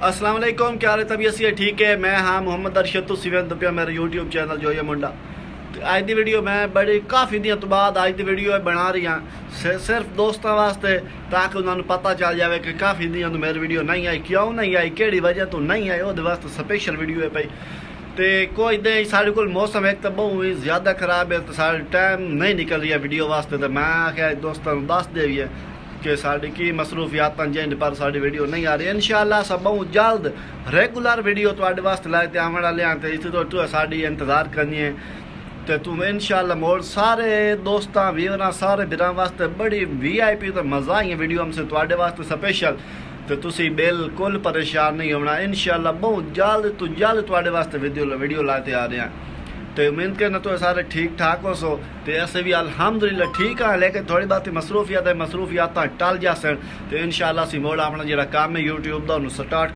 अस्सलाम वालेकुम, क्या हाल है? तबीयत सी ठीक है। मैं हाँ मोहम्मद अरशद, तुसीं वेंदे पे मेरा यूट्यूब चैनल joiyamunda। अज की वीडियो मैं बड़ी काफ़ी दिन तो बाद अज की वीडियो बना रही हाँ सिर्फ दोस्तों वास्ते, ताकि उन्होंने पता चल जाए कि काफ़ी दिन तो मेरी वीडियो नहीं आई, क्यों नहीं आई, केड़ी वजह तो नहीं आई। वो वास्ते स्पेशल वीडियो है भाई। तो कोई दे साढ़े को मौसम एक तो बहुत ही ज़्यादा खराब है, तो साढ़े टाइम नहीं निकल रही है वीडियो वास्ते। तो मैं आख्या दोस्तों दस दे भी है कि साड़ी की मसरूफियात जिन पर साड़ी वीडियो नहीं आ रही। इंशाअल्लाह सब बहुत जल्द रेगुलर वीडियो तो वास्ते लाए थे आने वाले हैं। तो इतने तो साड़ी इंतज़ार करनी है। तो तुम इंशाअल्लाह मोर सारे दोस्तों व्यूअर सारे बिरा वास्ते बड़ी VIP तो मज़ा आई है वीडियो हमसे तो वास्ते स्पेशल। तो तुसी बिल्कुल परेशान नहीं होना, इंशाअल्लाह बहुत जल्द तो जल्द तो वास्ते वीडियो लाते आ रहे हैं। तो उम्मीद करना तो सारे ठीक ठाक हो सो। तो ऐसे भी अल्हम्दुलिल्लाह ठीक है, लेकिन थोड़ी बहुत मसरूफियात टल जासन। तो इंशाअल्लाह असीं मोड़ अपना जो काम है यूट्यूब का स्टार्ट